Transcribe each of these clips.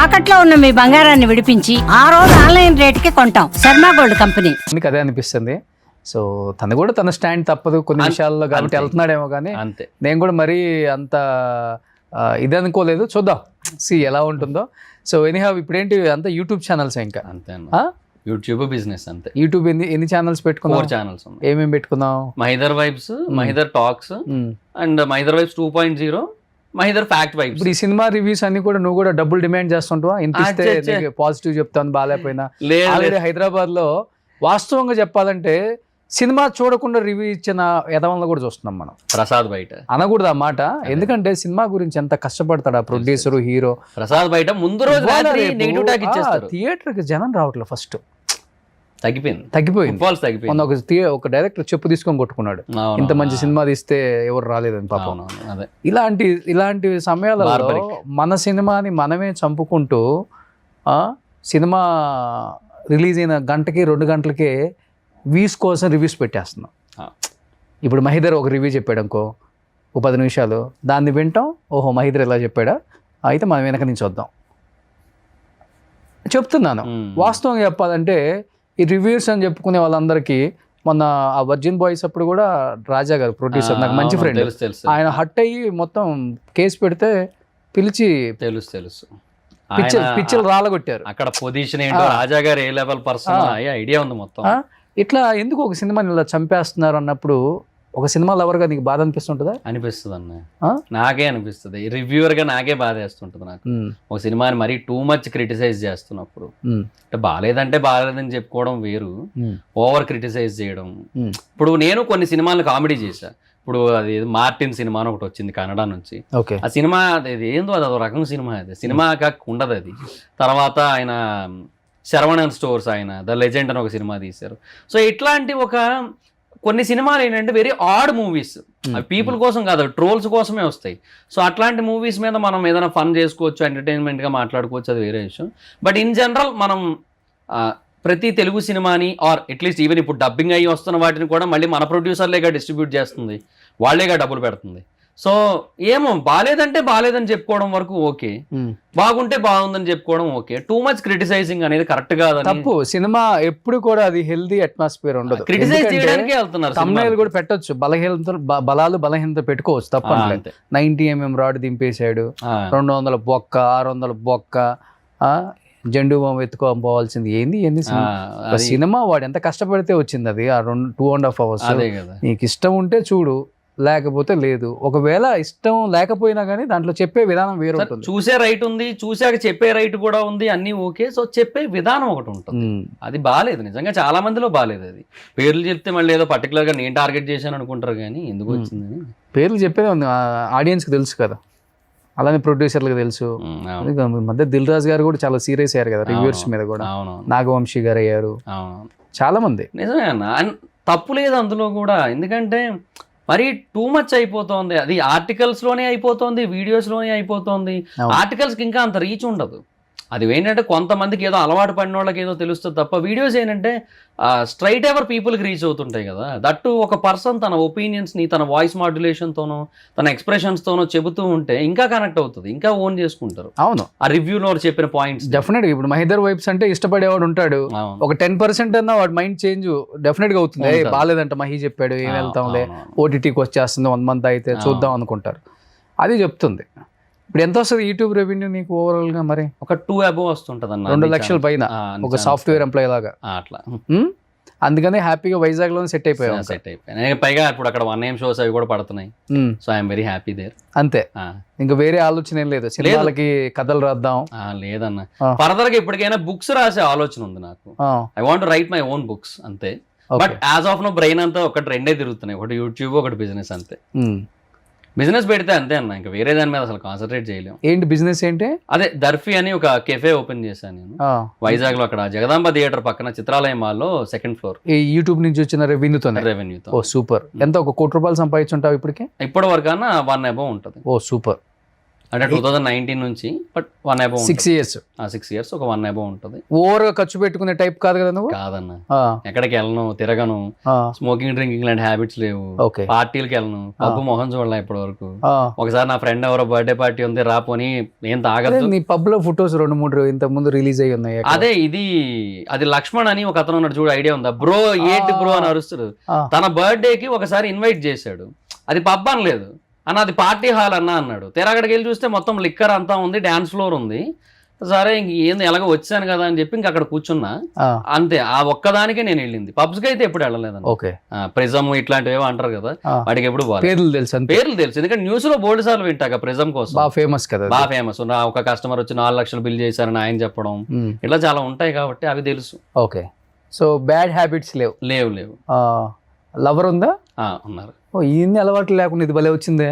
తాకట్లో ఉన్న మీ బంగారాన్ని విడిపించి ఆ రోజు ఆన్లైన్ రేటుకి కొంటాం. Sharma gold company. నీకు అదే అనిపిస్తుంది. సో తను కూడా తన స్టాండ్ తప్పదు కొన్ని విషయాల్లో కాబట్టి వెళ్తున్నాడేమో, కానీ అంతే. నేను కూడా మరీ అంత ఇది అనుకోలేదు. చూద్దాం ఎలా ఉంటుందో. సో ఎనీహావ్ ఇప్పుడేంటి అంతా యూట్యూబ్ ఛానల్స్ ఇంకా అంతే అన్న, యూట్యూబ్ బిజినెస్ అంతే. యూట్యూబ్ ఎన్ని ఛానల్స్ పెట్టుకున్నావు? 4 ఛానల్స్ ఉన్నాయి. ఏమేమి పెట్టుకున్నావు? Mahidhar vibes, Mahidhar talks and Mahidhar vibes 2.0, Mahidhar fact vibes. ఇప్పుడు ఈ సినిమా రివ్యూస్ అన్ని కూడా నువ్వు కూడా డబ్బులు డిమాండ్ చేస్తుంటావా? ఇంటిస్తే పాజిటివ్ చెప్తాను, బాగాలేకపోయినా. ఆల్రెడీ హైదరాబాద్ లో వాస్తవంగా చెప్పాలంటే సినిమా చూడకుండా రివ్యూ ఇచ్చిన యదవలను కూడా చూస్తున్నాం మనం. ప్రసాద్ బయట అనకూడదు ఆ మాట, ఎందుకంటే సినిమా గురించి ఎంత కష్టపడతాడు ఆ ప్రొడ్యూసర్ హీరో. ప్రసాద్ బయట ముందు రోజు నెగిటివ్ టాక్ ఇచ్చేస్తారు. థియేటర్ కి జనం రావట్లేదు. ఫస్ట్ తగ్గిపోయింది. ఒక డైరెక్టర్ చెప్పు తీసుకొని కొట్టుకున్నాడు, ఇంత మంచి సినిమా తీస్తే ఎవరు రాలేదని పాపం. ఇలాంటి సమయాలలో మన సినిమాని మనమే చంపుకుంటూ సినిమా రిలీజ్ అయిన గంటకి 2 గంటలకే వ్యూస్ కోసం రివ్యూస్ పెట్టేస్తున్నాం. ఇప్పుడు మహిదర్ ఒక రివ్యూ చెప్పాడు అనుకో, ఓ 10 నిమిషాలు, దాన్ని వింటాం. ఓహో మహిదర్ ఎలా చెప్పాడా, అయితే మనం వెనక నుంచి వద్దాం. చెప్తున్నాను వాస్తవంగా చెప్పాలంటే ఈ రివ్యూస్ అని చెప్పుకునే వాళ్ళందరికీ మొన్న ఆ వర్జిన్ బాయ్స్ అప్పుడు కూడా రాజా గారు ప్రొడ్యూసర్, నాకు మంచి ఫ్రెండ్, ఆయన హట్ అయ్యి మొత్తం కేసు పెడితే పిలిచి తెలుసు పిచ్చలు రాలగొట్టారు. అక్కడ పొజిషన్ ఏంటో, రాజా గారు ఏ లెవెల్ పర్సన్ ఐడియా ఉంది మొత్తం. ఇట్లా ఎందుకు ఒక సినిమాని ఇలా చంపేస్తున్నారు అన్నప్పుడు ఒక సినిమా లవర్గా నీకు బాధ అనిపిస్తుంటుందా? అనిపిస్తుంది అన్న, నాకే అనిపిస్తుంది. రివ్యూవర్ గా నాకే బాధ వేస్తుంటది. నాకు ఒక సినిమాని మరీ టూ మచ్ క్రిటిసైజ్ చేస్తున్నప్పుడు, అంటే బాగాలేదని చెప్పుకోవడం వేరు, ఓవర్ క్రిటిసైజ్ చేయడం. ఇప్పుడు నేను కొన్ని సినిమాలను కామెడీ చేశా. ఇప్పుడు అది మార్టిన్ సినిమా అని ఒకటి వచ్చింది కన్నడ నుంచి. ఆ సినిమా అది ఏందో, అది రకం సినిమా, అది సినిమా ఉండదు అది. తర్వాత ఆయన శరవణన్ స్టోర్స్, ఆయన ద లెజెండ్ అని ఒక సినిమా తీశారు. సో ఇట్లాంటి కొన్ని సినిమాలు ఏంటంటే వెరీ ఆడ్ మూవీస్, అవి పీపుల్ కోసం కాదు, ట్రోల్స్ కోసమే వస్తాయి. సో అట్లాంటి మూవీస్ మీద మనం ఏదైనా ఫన్ చేసుకోవచ్చు, ఎంటర్టైన్మెంట్గా మాట్లాడుకోవచ్చు, అది వేరే విషయం. బట్ ఇన్ జనరల్ మనం ప్రతి తెలుగు సినిమాని, ఆర్ అట్లీస్ట్ ఈవెన్ ఇప్పుడు డబ్బింగ్ అయ్యి వస్తున్న వాటిని కూడా మళ్ళీ మన ప్రొడ్యూసర్లేగా డిస్ట్రిబ్యూట్ చేస్తుంది, వాళ్ళేగా డబ్బులు పెడుతుంది. సో ఏమో బాలేదని చెప్పుకోవడం వరకు ఓకే, బాగుంటే బాగుందని చెప్పుకోవడం ఓకే. టూ మచ్ క్రిటిసైజింగ్ అనేది కరెక్ట్ కాదు, తప్పు. సినిమా ఎప్పుడు కూడా అది హెల్దీ అట్మాస్ఫియర్ ఉండదు. క్రిటిసైజ్ చేయడానికి వెళ్తున్నారు. తమ్ముళ్ళు కూడా పెట్టొచ్చు, బలహీనత పెట్టుకోవచ్చు, తప్ప 90 mm రాడ్ దింపేశాడు, 200 బొక్క, 600 బొక్క, జెండు బాంబు ఎత్తుకోపోవాల్సింది ఏంది సినిమా. వాడు ఎంత కష్టపడితే వచ్చింది అది, ఆ 2.5 hours. నీకు ఇష్టం ఉంటే చూడు, లేకపోతే లేదు. ఒకవేళ ఇష్టం లేకపోయినా కానీ దాంట్లో చెప్పే విధానం వేరు ఉంటుంది. చూసే రైట్ ఉంది, చూసాక చెప్పే రైట్ కూడా ఉంది, అన్ని ఓకే. సో చెప్పే విధానం ఒకటి ఉంటుంది, అది బాగాలేదు. నిజంగా చాలా మందిలో బాగాలేదు. అది పేర్లు చెప్తే మళ్ళీ ఏదో పర్టికులర్ గా నేను టార్గెట్ చేశాను అనుకుంటారు, కానీ ఎందుకు వచ్చింది పేర్లు చెప్పేది ఉంది, ఆడియన్స్ కి తెలుసు కదా, అలానే ప్రొడ్యూసర్లకు తెలుసు. మధ్య దిల్ రాజు గారు కూడా చాలా సీరియస్ అయ్యారు కదా రివ్యూర్స్ మీద కూడా, నాగవంశీ గారు అయ్యారు, చాలా మంది. నిజమే అన్న, తప్పు లేదు అందులో కూడా. ఎందుకంటే మరి టూ మచ్ అయిపోతుంది, అది ఆర్టికల్స్ లోనే అయిపోతుంది, వీడియోస్ లోనే అయిపోతుంది. ఆర్టికల్స్ కి ఇంకా అంత రీచ్ ఉండదు. అది ఏంటంటే కొంతమందికి ఏదో అలవాటు పడిన వాళ్ళకి ఏదో తెలుస్తుంది తప్ప, వీడియోస్ ఏంటంటే స్ట్రైట్ ఎవర్ పీపుల్కి రీచ్ అవుతుంటాయి కదా. దట్టు ఒక పర్సన్ తన ఒపీనియన్స్ని తన వాయిస్ మాడ్యులేషన్తోనో తన ఎక్స్ప్రెషన్స్తోనో చెబుతూ ఉంటే ఇంకా కనెక్ట్ అవుతుంది, ఇంకా ఓన్ చేసుకుంటారు. అవును, ఆ రివ్యూలో చెప్పిన పాయింట్స్ డెఫినెట్గా. ఇప్పుడు మహిదర్ వైబ్స్ అంటే ఇష్టపడేవాడు ఉంటాడు, ఒక 10% అన్నా వాడు మైండ్ చేంజ్ డెఫినెట్గా అవుతుంది. బాగాలేదంట మహి చెప్పాడు, ఏం వెళ్తాంలే, ఓటీటీకి వచ్చేస్తుంది 1 month అయితే చూద్దాం అనుకుంటారు. అది చెప్తుంది. ఇప్పుడు ఎంత వస్తుంది యూట్యూబ్ రెవెన్యూ నీకు ఓవరాల్ గా? మరి ఒక 2 above వస్తుంటది అన్న, 2 లక్షల పైన, ఒక సాఫ్ట్వేర్ ఎంప్లాయీ లాగా అట్లా. అందుకనే హ్యాపీగా వైజాగ్ లో సెట్ అయిపోయాను. పైగా ఇప్పుడు అక్కడ 1 AM షోస్ అవి కూడా పడుతున్నాయి. So I'm very happy there. అంతే, ఇంకా వేరే ఆలోచన ఏం లేదు. సినిమాలకి కథలు రాద్దాం లేదన్న. ఫర్దర్ గా ఇప్పటికైనా బుక్స్ రాసే ఆలోచన ఉంది నాకు. I want write my own books అంతే. But as of no brain అంతా ఒకటి 2 తిరుగుతున్నాయి, ఒకటి యూట్యూబ్, ఒకటి బిజినెస్ అంతే. బిజినెస్ పెడితే అంతే అన్న, ఇంకా వేరే దాని మీద అసలు కాన్సన్ట్రేట్ చేయలేము. ఏంటి బిజినెస్ ఏంటి? అదే దర్ఫీ అని ఒక కెఫే ఓపెన్ చేశాను నేను వైజాగ్ లో, అక్కడ జగదాంబ థియేటర్ పక్కన చిత్రాలయం మాల్లో 2nd floor. యూట్యూబ్ నుంచి వచ్చిన రెవెన్యూతో. ఓ సూపర్. ఎంత, 1 కోటి రూపాయలు సంపాదించుంటావు ఇప్పటికి? ఇప్పటి వరకు అన్న 1 above ఉంటుంది. ఓ సూపర్. అంటే 2019 నుంచి బట్ 1 అబౌవ్ 6 years 6 years ఒక 1 అబౌవ్ ఉంటుంది. ఓవర్గా ఖర్చు పెట్టుకునే టైప్ కాదు కదా నువ్వు? కాదన్న, ఎక్కడికి వెళ్ళను, తిరగను, స్మోకింగ్ డ్రింకింగ్ లాంటి హ్యాబిట్స్ లేవు, ఓకే, పార్టీలకి వెళ్ళను, పబ్బు మొహం చూడలే ఇప్పటి వరకు. ఒకసారి నా ఫ్రెండ్ ఎవరో బర్త్డే పార్టీ ఉంది రాపోని ఏం తాగదు. నీ పబ్ లో ఫొటోస్ 2-3 ఇంత ముందు రిలీజ్ అయ్యి ఉన్నాయి. అదే అది లక్ష్మణ్ అని ఒక అతను ఉన్నాడు చూడు, ఐడియా ఉందా? బ్రో ఏంటి బ్రో అని అరుస్తాడు. తన బర్త్డే కి ఒకసారి ఇన్వైట్ చేశాడు, అది పబ్ అనలేదు అన్న, అది పార్టీ హాల్ అన్న అన్నాడు. తెర అక్కడికి వెళ్ళి చూస్తే మొత్తం లిక్కర్ అంతా ఉంది, డాన్స్ ఫ్లోర్ ఉంది. సరే ఇంక ఏంది ఎలాగో వచ్చాను కదా అని చెప్పి ఇంక అక్కడ కూర్చున్నా, అంతే. ఆ ఒక్కదానికే నేను వెళ్ళింది. పబ్స్ కి అయితే ఎప్పుడు వెళ్ళలేదండి. ఓకే, ప్రిజమ్ ఇట్లాంటివి అంటారు కదా, వాటికి ఎప్పుడు పేర్లు తెలుసు, ఎందుకంటే న్యూస్ లో బోల్డ్ సార్లు వింటాక ప్రిజమ్ కోసం. బాగా ఫేమస్ కదా, బాగా ఫేమస్. ఒక కస్టమర్ వచ్చి 4 లక్షలు బిల్ చేశారని ఆయన చెప్పడం, ఇట్లా చాలా ఉంటాయి కాబట్టి అవి తెలుసు. ఓకే, సో బ్యాడ్ హ్యాబిట్స్ లేవు? లేవు. లవర్ ఉందా? ఉన్నారు. ఓ, ఇన్ని అలవాట్లు లేకుండా ఇది భలే వచ్చిందే.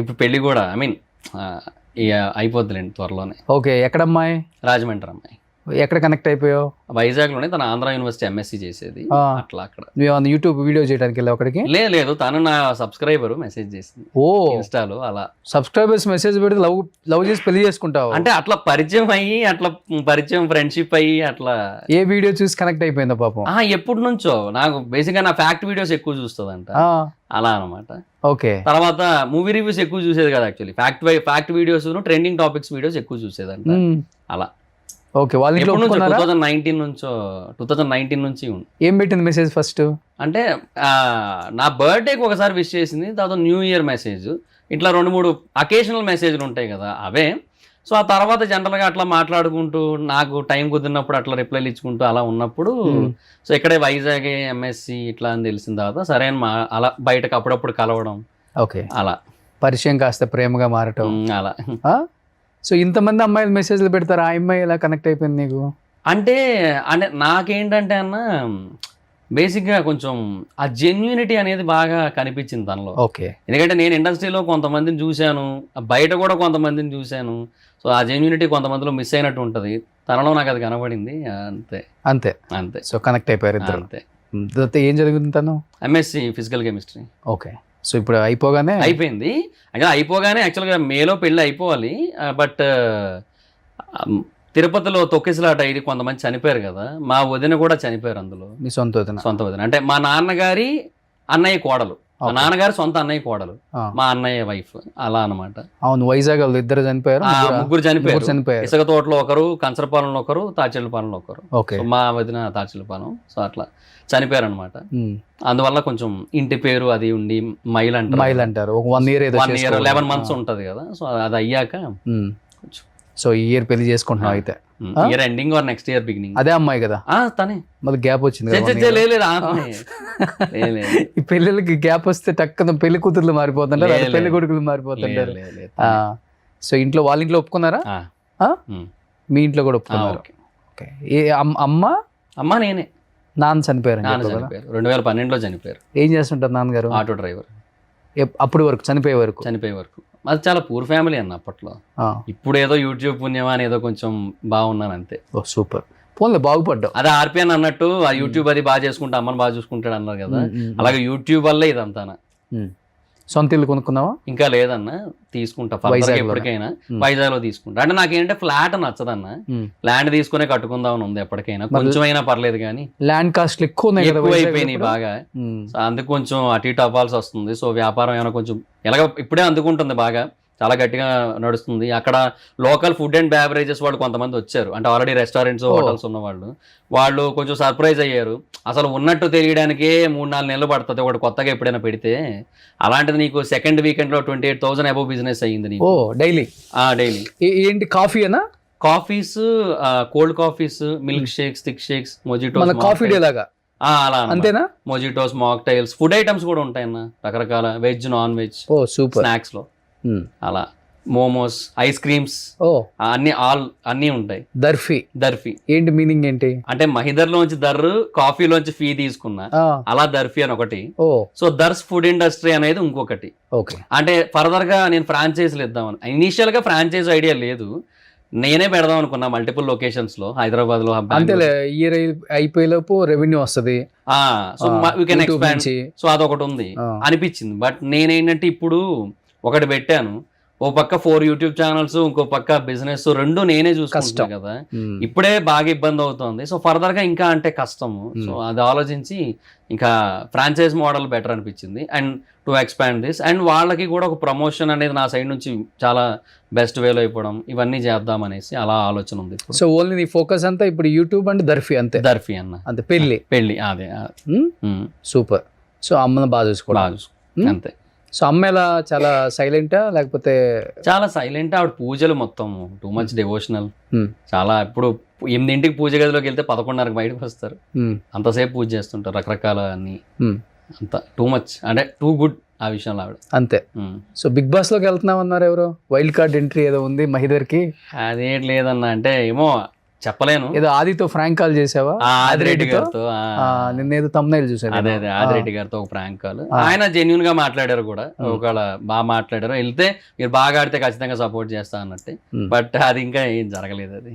ఇప్పుడు పెళ్లి కూడా ఐ మీన్ అయిపోద్దిలేండి త్వరలోనే. ఓకే, ఎక్కడ అమ్మాయి? రాజమండ్రి అమ్మాయి. ఎక్కడ కనెక్ట్ అయిపోయావు? వైజాగ్ లోనే, తన ఆంధ్ర యూనివర్సిటీ MSc చేసేది. అట్లా అక్కడ నువ్వు యూట్యూబ్ వీడియో చేయడానికి వెళ్ళావు అక్కడికి? లేదు, తను నా సబ్స్క్రైబర్ మెసేజ్ చేసింది. ఓ, ఇన్స్టాలో. అలా సబ్స్క్రైబర్స్ మెసేజ్ పెడితే లవ్ చేసి పెళ్లి చేసుకుంటావు అంటే? అట్లా పరిచయం ఫ్రెండ్షిప్ అయ్యి అట్లా. ఏ వీడియో చూసి కనెక్ట్ అయిపోయిందో పాపం? ఎప్పటి నుంచో నాకు బేసిక్ గా నా ఫ్యాక్ట్ వీడియోస్ ఎక్కువ చూస్తుందంట, అలా అనమాట. ఓకే, తర్వాత మూవీ రివ్యూస్ ఎక్కువ చూసేది కదా actually. Fact videos, trending topics videos ఎక్కువ చూసేదంట, అలా. ఓకే, వాళ్ళ 2019 నుంచి ఏం పెట్టింది మెసేజ్ ఫస్ట్? అంటే నా బర్త్డేకి ఒకసారి విష్ చేసింది, తర్వాత న్యూ ఇయర్ మెసేజ్, ఇట్లా 2-3 అకేషనల్ మెసేజ్లు ఉంటాయి కదా అవే. సో ఆ తర్వాత జనరల్గా అట్లా మాట్లాడుకుంటూ, నాకు టైం కుదిరినప్పుడు అట్లా రిప్లైలు ఇచ్చుకుంటూ అలా ఉన్నప్పుడు, సో ఇక్కడే వైజాగ్ MSc ఇట్లా అని తెలిసిన తర్వాత సరే అని అలా బయటకు అప్పుడప్పుడు కలవడం. ఓకే, అలా పరిచయం కాస్త ప్రేమగా మారటం, అలా. సో ఇంతమంది అమ్మాయిలు మెసేజ్లు పెడతారు, ఆ అమ్మాయి ఎలా కనెక్ట్ అయిపోయింది నీకు? అంటే నాకేంటంటే అన్న, బేసిక్గా కొంచెం ఆ జెన్యూనిటీ అనేది బాగా కనిపించింది తనలో. ఓకే, ఎందుకంటే నేను ఇండస్ట్రీలో కొంతమందిని చూశాను, బయట కూడా కొంతమందిని చూశాను. సో ఆ జెన్యూనిటీ కొంతమందిలో మిస్ అయినట్టు ఉంటుంది, తనలో నాకు అది కనబడింది. అంతే. సో కనెక్ట్ అయిపోయారు ఇద్దరు. అంతే. ఏం జరుగుతుంది తను? MSc physical chemistry. Okay, so ఇప్పుడు అయిపోయింది. అయిపోగానే యాక్చువల్గా మేలో పెళ్ళి అయిపోవాలి, బట్ తిరుపతిలో తొక్కిసలాట అయ్యి కొంతమంది చనిపోయారు కదా, మా వదిన కూడా చనిపోయారు అందులో. మీ సొంత వదిన అంటే మా నాన్నగారి అన్నయ్య కోడలు, మా నాన్నగారి సొంత అన్నయ్య కోడలు, మా అన్నయ్య వైఫ్, అలా అనమాట. అవును, వైజాగ్ వాళ్ళు ఇద్దరు చనిపోయారు, ముగ్గురు చనిపోయారు. ఇసుక తోటలో ఒకరు, కంచరపాలెంలో ఒకరు, తాచెల్లపాలెంలో ఒకరు. మా వదిన తాచెల్లపాలెం. సో అట్లా చనిపోయారు అనమాట. అందువల్ల కొంచెం ఇంటి పేరు అది ఉండి మైల్ అంటారు. 1 year 11 months ఉంటది కదా. సో అది అయ్యాక కొంచెం. సో ఈ ఇయర్ పెళ్లి చేసుకుంటున్నావు అయితే? Year ending or next year beginning. అదే అమ్మాయి కదా? తనే. మళ్ళీ గ్యాప్ వచ్చింది. ఈ పెళ్ళిళ్ళకి గ్యాప్ వస్తే టక్కున పెళ్లి కూతుర్లు మారిపోతుంటారు, పెళ్లి కొడుకులు మారిపోతుంటారు. సో వాళ్ళ ఇంట్లో ఒప్పుకున్నారా? మీ ఇంట్లో కూడా ఒప్పుకున్నారు? అమ్మ నేనే. నాన్న చనిపోయారు? 2012లో చనిపోయారు. ఏం చేస్తుంటారు నాన్నగారు? Auto driver. అప్పటి వరకు చనిపోయే వరకు అది చాలా పూర్ ఫ్యామిలీ అన్న అప్పట్లో. ఇప్పుడు ఏదో యూట్యూబ్ పుణ్యమా అని ఏదో కొంచెం బాగున్నాను అంతే. ఓ సూపర్, పోన్లే బాగుపడ్డావు. అదే RPN అన్నట్టు ఆ యూట్యూబ్ అది బాగా చేసుకుంటా, అమ్మని బాగా చూసుకుంటాడు అన్నారు కదా, అలాగే యూట్యూబ్ వల్లే ఇదంతా. సొంత ఇల్లు కొనుక్కున్నావా? ఇంకా లేదన్న, తీసుకుంటా ఎప్పటికైనా. వైజాగ్ లో తీసుకుంటా. అంటే నాకేంటే ఫ్లాట్ నచ్చదన్న, ల్యాండ్ తీసుకునే కట్టుకుందాం అని ఉంది ఎప్పటికైనా, కొంచెం అయినా పర్లేదు కానీ. ల్యాండ్ కాస్ట్ ఎక్కువ అయిపోయినాయి బాగా, అందుకు కొంచెం అటు ఇటు అవ్వాల్సి వస్తుంది. సో వ్యాపారం ఏమైనా కొంచెం ఎలాగ ఇప్పుడే అందుకుంటుంది, బాగా చాలా గట్టిగా నడుస్తుంది. అక్కడ లోకల్ ఫుడ్ అండ్ బెవరేజెస్ వాళ్ళు కొంతమంది వచ్చారు, అంటే ఆల్రెడీ రెస్టారెంట్స్ హోటల్స్ ఉన్న వాళ్ళు కొంచెం సర్ప్రైజ్ అయ్యారు. అసలు ఉన్నట్టు తెలియడానికే 3-4 నెలలు పడుతుంది ఒకటి కొత్తగా ఎప్పుడైనా పెడితే. అలాంటిది నీకు సెకండ్ వీకెండ్ లో 28,000 అబౌవ్ బిజినెస్ అయ్యింది నీకు డైలీ. ఏంటి కాఫీ అనా? Coffees, cold coffees, milk shakes, thick shakes, mojitos. Coffee day లాగా అలా అంతేనా? మొజిటోస్, మాక్టైల్స్, ఫుడ్ ఐటమ్స్ కూడా ఉంటాయన్న, రకరకాల వెజ్, నాన్ వెజ్, స్నాక్స్ లో అలా మోమోస్, ఐస్ క్రీమ్స్, అన్ని ఉంటాయి. దర్ఫీ ఏంటి మీనింగ్ ఏంటి? అంటే మహిదర్ లోంచి కాఫీలోంచి ఫీ తీసుకున్నా, అలా దర్ఫీ అని ఒకటి. సో దర్స్ ఫుడ్ ఇండస్ట్రీ అనేది ఇంకొకటి. అంటే ఫర్దర్ గా నేను ఫ్రాంచైజీలు ఇద్దామని. ఇనీషియల్ గా ఫ్రాంచైజ్ ఐడియా లేదు, నేనే పెడదాం అనుకున్నా మల్టిపుల్ లొకేషన్స్ లో, హైదరాబాద్ లో. అంతేలే, ఇయర్ అయిపోయేలోపు రెవెన్యూ వస్తుంది, సో అదొకటి ఉంది అనిపించింది. బట్ నేనేంటంటే ఇప్పుడు ఒకటి పెట్టాను, ఓ పక్క 4 యూట్యూబ్ ఛానల్స్, ఇంకో పక్క బిజినెస్, రెండు నేనే చూసుకుంటా కదా. ఇప్పుడే బాగా ఇబ్బంది అవుతుంది. సో ఫర్దర్ గా ఇంకా అంటే కష్టము. సో అది ఆలోచించి ఇంకా ఫ్రాంచైజ్ మోడల్ బెటర్ అనిపించింది. And to expand this, and వాళ్ళకి కూడా ఒక ప్రమోషన్ అనేది నా సైడ్ నుంచి చాలా బెస్ట్ వేలో అయిపోవడం, ఇవన్నీ చేద్దాం అనేసి అలా ఆలోచన ఉంది. సో ఓన్లీ నీ ఫోకస్ అంతా ఇప్పుడు యూట్యూబ్ అండ్ దర్ఫీ అంతే? దర్ఫీ అన్న అంతే. పెళ్లి అదే సూపర్. సో అమ్మను బాగా చూసుకోవడం అంతే. సో అమ్మ ఎలా, చాలా సైలెంటా లేకపోతే? చాలా సైలెంట్. ఆవిడ పూజలు మొత్తం టూ మచ్ డివోషనల్. చాలా ఇప్పుడు 8ంటికి పూజ గదిలోకి వెళ్తే 11:30కి బయటకు వస్తారు. అంతసేపు పూజ చేస్తుంటారు, రకరకాల అన్ని. అంత టూ మచ్ అంటే టూ గుడ్ ఆ విషయంలో ఆవిడ. అంతే. సో బిగ్ బాస్ లోకి వెళ్తున్నాం అన్నారు ఎవరు? వైల్డ్ కార్డ్ ఎంట్రీ ఏదో ఉంది మహిదర్కి. అదేం లేదన్న, అంటే ఏమో చెప్పలేను. ఏదో ఆదితో ఫ్రాంక్ కాల్ చేసావా? ఆదిరెడ్డి గారితో నిన్నేదో తమ్నైల్ చూసాను. అదే ఆదిరెడ్డి గారితో ఒక ప్రాంక్ కాల్. ఆయన జెన్యున్ గా మాట్లాడారు కూడా, ఒకవేళ బాగా మాట్లాడారు. వెళ్తే మీరు బాగా ఆడితే ఖచ్చితంగా సపోర్ట్ చేస్తా అన్నట్టే. బట్ అది ఇంకా ఏం జరగలేదు అది.